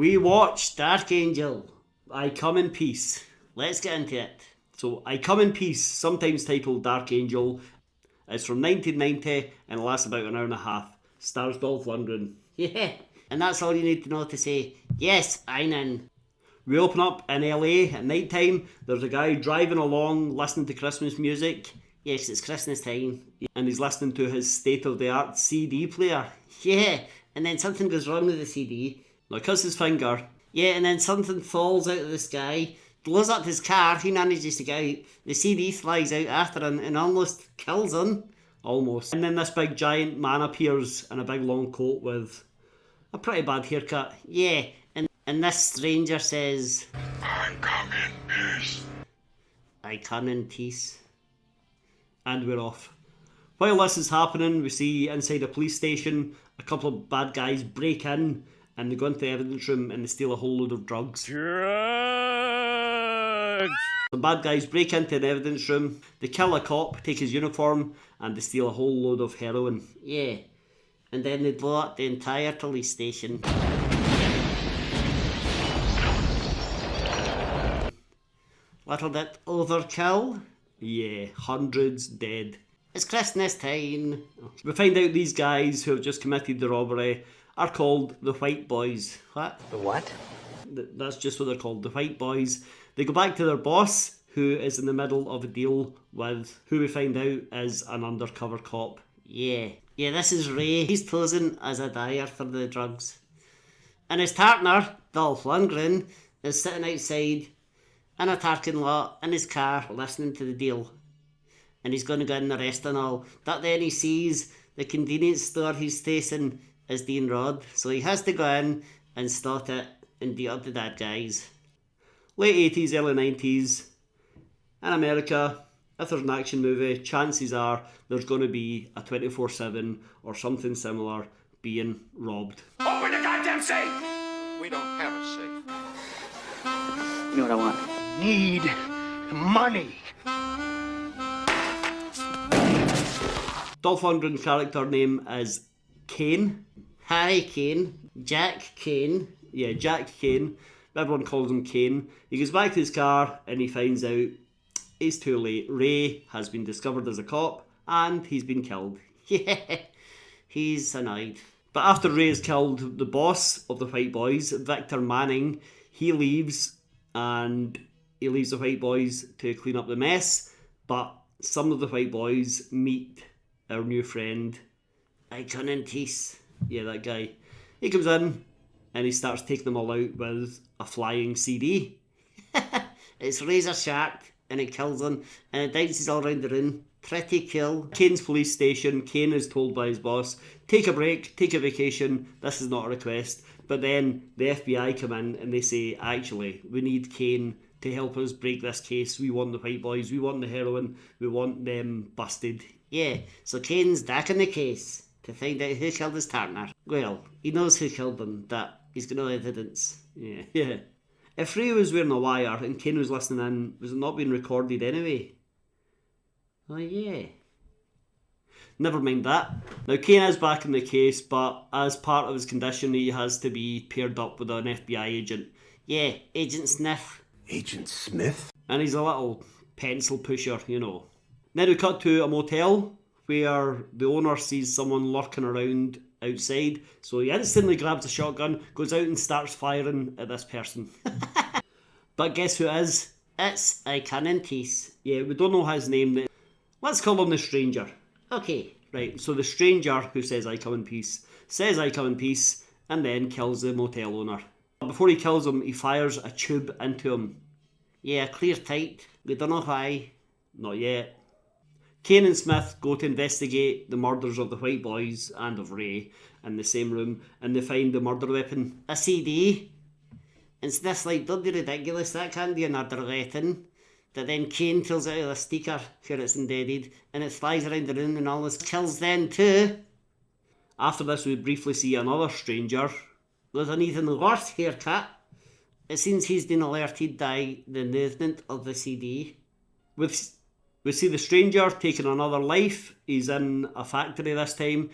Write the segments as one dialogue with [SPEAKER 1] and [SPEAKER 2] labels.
[SPEAKER 1] We watched Dark Angel, I Come in Peace. Let's get into it. So, I Come in Peace, sometimes titled Dark Angel, is from 1990 and lasts about an hour and a half. Stars Dolph Lundgren. Yeah, and that's all you need to know to say, yes, I'm in. We open up in LA at night time. There's a guy driving along listening to Christmas music. Yes, it's Christmas time. And he's listening to his state-of-the-art CD player. Yeah, and then something goes wrong with the CD. Like cuts his finger. Yeah, and then something falls out of the sky, blows up his car, he manages to get out. The CD flies out after him and almost kills him. Almost. And then this big giant man appears in a big long coat with a pretty bad haircut. Yeah, and this stranger says, I come in peace. I come in peace. And we're off. While this is happening, we see inside a police station, a couple of bad guys break in and they go into the evidence room and they steal a whole load of drugs. Drugs! The bad guys break into an evidence room, they kill a cop, take his uniform, and they steal a whole load of heroin. Yeah. And then they blow up the entire police station. Little bit overkill? Yeah, hundreds dead. It's Christmas time. We find out these guys who have just committed the robbery are called the White Boys. What?
[SPEAKER 2] The what?
[SPEAKER 1] That's just what they're called, the White Boys. They go back to their boss, who is in the middle of a deal with who we find out is an undercover cop. Yeah, this is Ray. He's posing as a dyer for the drugs. And his partner, Dolph Lundgren, is sitting outside in a parking lot in his car listening to the deal. And he's going to go in the rest and all. But then he sees the convenience store he's facing is being robbed. So he has to go in and start it and beat up the bad guys. Late 80s, early 90s. In America, if there's an action movie, chances are there's going to be a 24/7 or something similar being robbed.
[SPEAKER 3] Open the goddamn safe! We don't have a safe.
[SPEAKER 2] You know what I want?
[SPEAKER 3] Need money.
[SPEAKER 1] Dolph Lundgren's character name is Kane. Harry Kane. Jack Kane. Yeah, Jack Kane. Everyone calls him Kane. He goes back to his car and he finds out it's too late. Ray has been discovered as a cop and he's been killed. Yeah, he's annoyed. But after Ray has killed the boss of the White Boys, Victor Manning, he leaves and he leaves the White Boys to clean up the mess. But some of the White Boys meet our new friend, Icon Tease. Yeah, that guy. He comes in and he starts taking them all out with a flying CD. It's razor sharp and it kills them and it dances all around the room. Pretty cool. Kane's police station. Kane is told by his boss, take a break, take a vacation, this is not a request. But then the FBI come in and they say, actually, we need Kane to help us break this case. We want the White Boys, we want the heroin, we want them busted. Yeah, so Kane's back in the case to find out who killed his partner. Well, he knows who killed them, but he's got no evidence. Yeah. If Ray was wearing a wire and Kane was listening in, was it not being recorded anyway? Oh yeah. Never mind that. Now Kane is back in the case, but as part of his condition he has to be paired up with an FBI agent. Yeah, Agent Sniff.
[SPEAKER 3] Agent Smith?
[SPEAKER 1] And he's a little pencil pusher, you know. Then we cut to a motel where the owner sees someone lurking around outside, so he instantly grabs a shotgun, goes out and starts firing at this person. But guess who it is? It's Icon Tease. Yeah, we don't know his name. Let's call him the stranger. Okay. Right, so the stranger who says I come in peace, says I come in peace, and then kills the motel owner. Before he kills him, he fires a tube into him. Yeah, clear tight. We don't know why. Not yet. Kane and Smith go to investigate the murders of the White Boys and of Ray in the same room, and they find the murder weapon, a CD. And Smith's like, don't be ridiculous, that can't be a murder weapon. But then Kane pulls out a sticker where it's embedded, and it flies around the room and all this kills then too. After this we briefly see another stranger with an even worse haircut. It seems he's been alerted by the movement of the CD. We see the stranger taking another life. He's in a factory this time.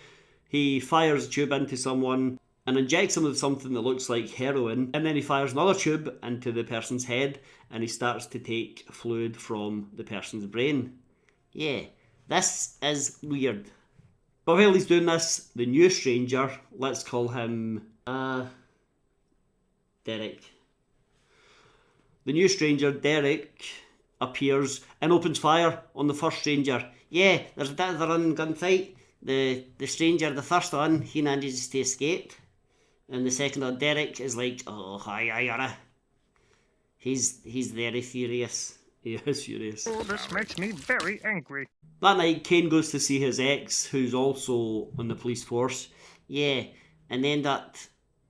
[SPEAKER 1] He fires a tube into someone and injects him with something that looks like heroin, and then he fires another tube into the person's head and he starts to take fluid from the person's brain. Yeah, this is weird. But while he's doing this, the new stranger, let's call him Derek. The new stranger, Derek, appears and opens fire on the first stranger. Yeah, there's a bit of a running gunfight. The stranger, the first one, he manages to escape. And the second one, Derek, is like, oh, hi. He's very furious. He is furious.
[SPEAKER 4] Oh, this makes me very angry.
[SPEAKER 1] That night, Kane goes to see his ex, who's also on the police force. Yeah, and they end up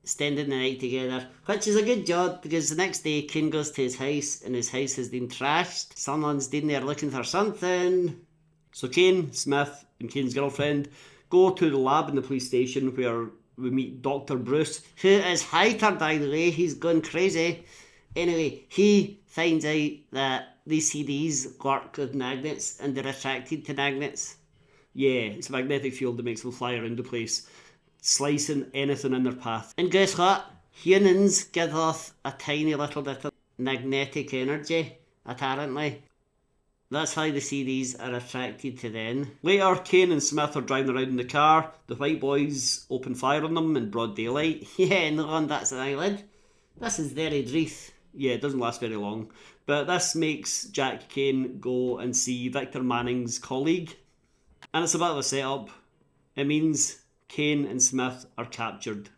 [SPEAKER 1] spending the night together, which is a good job, because the next day Kane goes to his house and his house has been trashed. Someone's been there looking for something. So Kane, Smith and Kane's girlfriend go to the lab in the police station where we meet Dr. Bruce, who is hyper, by the way. He's gone crazy. Anyway, he finds out that these CDs work with magnets and they're attracted to magnets. Yeah, it's a magnetic field that makes them fly around the place, slicing anything in their path. And guess what? Humans give off a tiny little bit of magnetic energy, apparently. That's how the CDs are attracted to them. Later, Kane and Smith are driving around in the car. The white boys open fire on them in broad daylight. Yeah, no one bats an eyelid. This is very brief. Yeah, it doesn't last very long. But this makes Jack Kane go and see Victor Manning's colleague. And it's a bit of a setup. It means Kane and Smith are captured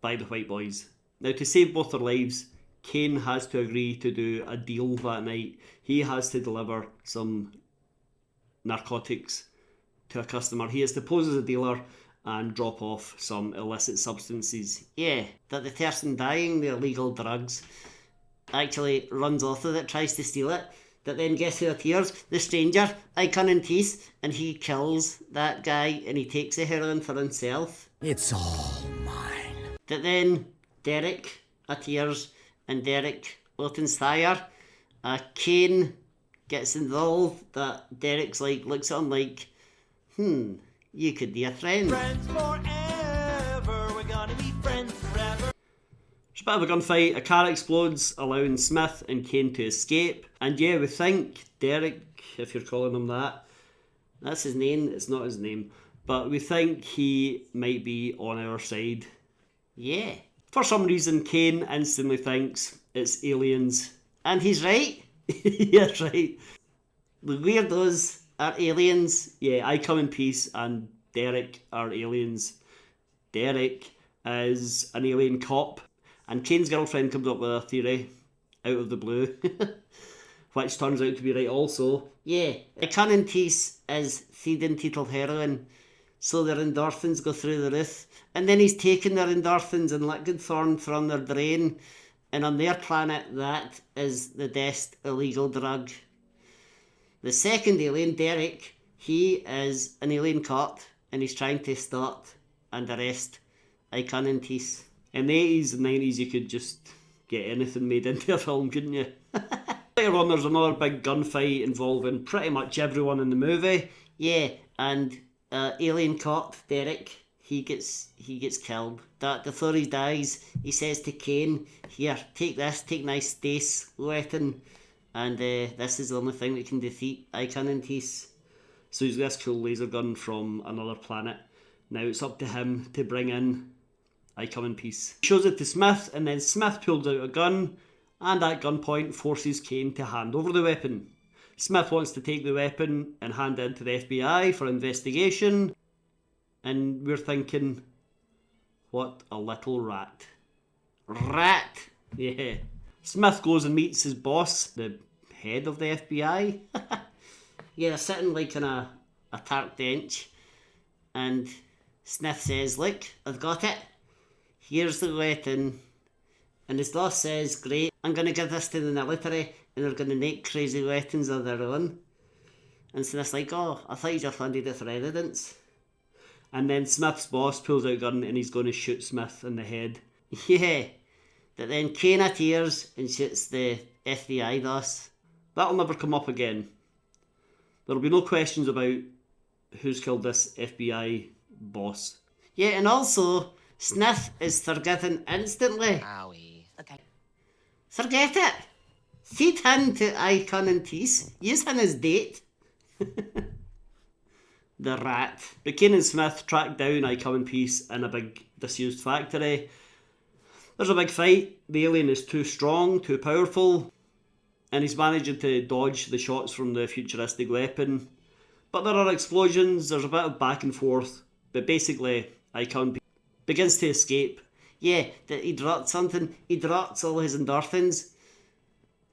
[SPEAKER 1] by the white boys. Now, to save both their lives, Kane has to agree to do a deal that night. He has to deliver some narcotics to a customer. He has to pose as a dealer and drop off some illicit substances. Yeah, that the person buying the illegal drugs actually runs off with it, tries to steal it. That then guess who appears? The stranger, Icon and Teeth, and he kills that guy and he takes the heroin for himself.
[SPEAKER 5] It's all mine.
[SPEAKER 1] That then Derek appears and Derek opens fire. Kane gets involved. That Derek's like, looks at him like, you could be a friend.
[SPEAKER 6] Friends forever, we're gonna be friends forever.
[SPEAKER 1] There's a bit of a gunfight, a car explodes, allowing Smith and Kane to escape. And yeah, we think Derek, if you're calling him that, that's his name, it's not his name, but we think he might be on our side. Yeah. For some reason, Kane instantly thinks it's aliens. And he's right. He's right. The weirdos are aliens. Yeah, I come in peace and Derek are aliens. Derek is an alien cop. And Kane's girlfriend comes up with a theory out of the blue, which turns out to be right also. Yeah, Iconitis is feeding people heroin, so their endorphins go through the roof. And then he's taking their endorphins in liquid form from their brain. And on their planet, that is the best illegal drug. The second alien, Derek, he is an alien cop, and he's trying to stop and arrest Iconitis. In the 80s and 90s, you could just get anything made into a film, couldn't you? Later on, there's another big gunfight involving pretty much everyone in the movie. Yeah, and alien cop Derek, he gets killed. That before he dies, he says to Kane, "Here, take this, take my space weapon, and this is the only thing that can defeat Iconitis." So he's got this cool laser gun from another planet. Now it's up to him to bring in I Come in Peace. He shows it to Smith, and then Smith pulls out a gun, and at gunpoint forces Kane to hand over the weapon. Smith wants to take the weapon and hand it to the FBI for investigation, and we're thinking, what a little rat. Rat! Yeah. Smith goes and meets his boss, the head of the FBI. Yeah, they're sitting like on a park bench, and Smith says, "Look, I've got it. Here's the weapon." And his boss says, "Great, I'm going to give this to the military and they're going to make crazy weapons of their own." And Smith's like, "Oh, I thought you just wanted it for evidence." And then Smith's boss pulls out a gun and he's going to shoot Smith in the head. Yeah, but then Kane appears and shoots the FBI boss. That'll never come up again. There'll be no questions about who's killed this FBI boss. Yeah, and also, Sniff is forgiven instantly.
[SPEAKER 5] Owie. Okay.
[SPEAKER 1] Forget it. Feed him to Icon and Peace. Use him as date. The rat. But Kane and Smith track down Icon and Peace in a big disused factory. There's a big fight. The alien is too strong, too powerful, and he's managing to dodge the shots from the futuristic weapon. But there are explosions, there's a bit of back and forth, but basically Icon begins to escape. Yeah, he dropped something. He drops all his endorphins,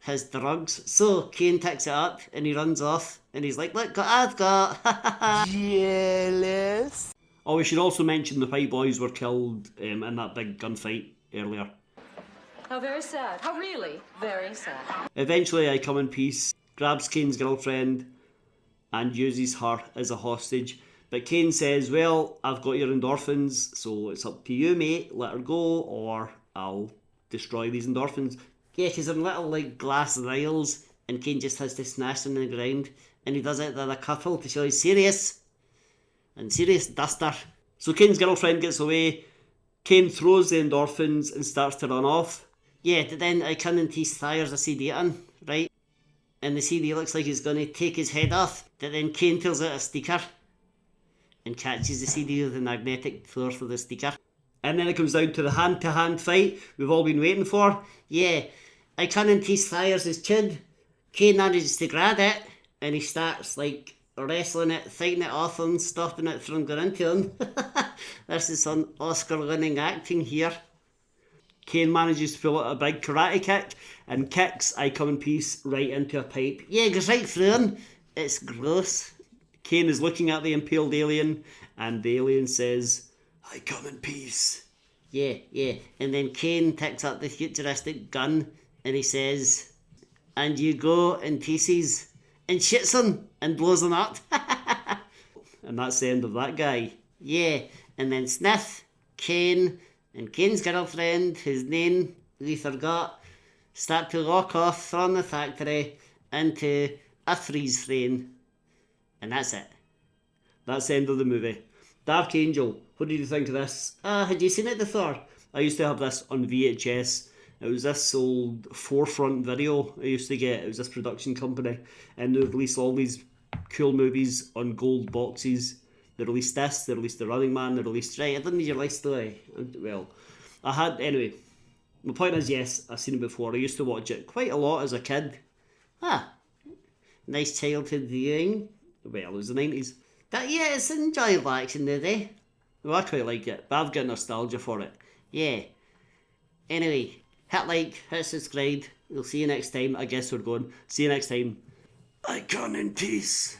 [SPEAKER 1] his drugs. So Kane picks it up and he runs off and he's like, look what I've got.
[SPEAKER 5] Jealous.
[SPEAKER 1] Oh, we should also mention the White Boys were killed in that big gunfight earlier.
[SPEAKER 7] How very sad. How really very sad.
[SPEAKER 1] Eventually I Come in Peace grabs Kane's girlfriend and uses her as a hostage. But Kane says, well, I've got your endorphins, so it's up to you, mate. Let her go, or I'll destroy these endorphins. Yeah, because they're in little, like, glass vials, and Kane just has to smash them in the ground. And he does it with a couple to show he's serious. And serious duster. So Kane's girlfriend gets away. Kane throws the endorphins and starts to run off. Yeah, but then I Come in Peace fires a CD at him, right? And the CD looks like he's going to take his head off. But then Kane pulls out a sticker and catches the CD with the magnetic force of the sticker. And then it comes down to the hand-to-hand fight we've all been waiting for. Yeah, I Come in Peace fires his chin. Kane manages to grab it, and he starts, like, wrestling it, fighting it off him, stopping it from going into him. This is some Oscar-winning acting here. Kane manages to pull out a big karate kick and kicks I Come in Peace right into a pipe. Yeah, it goes right through him. It's gross. Kane is looking at the impaled alien, and the alien says, I come in peace. Yeah. And then Kane picks up the futuristic gun, and he says, and you go in pieces, and shits him, and blows him up. And that's the end of that guy. Yeah, and then Sniff, Kane, and Kane's girlfriend, whose name we forgot, start to walk off from the factory into a freeze frame. And that's it. That's the end of the movie. Dark Angel, what did you think of this? Had you seen it before? I used to have this on VHS. It was this old Forefront Video I used to get. It was this production company, and they released all these cool movies on gold boxes. They released this, they released The Running Man, they released... Right, I didn't need your list, do I? Well, I had... Anyway, my point is, yes, I've seen it before. I used to watch it quite a lot as a kid. Nice childhood viewing. Well, it was the 90s. Yeah, it's an enjoyable action movie. Well, I quite like it, but I've got nostalgia for it. Yeah. Anyway, hit like, hit subscribe. We'll see you next time. I guess we're going. See you next time. I come in peace.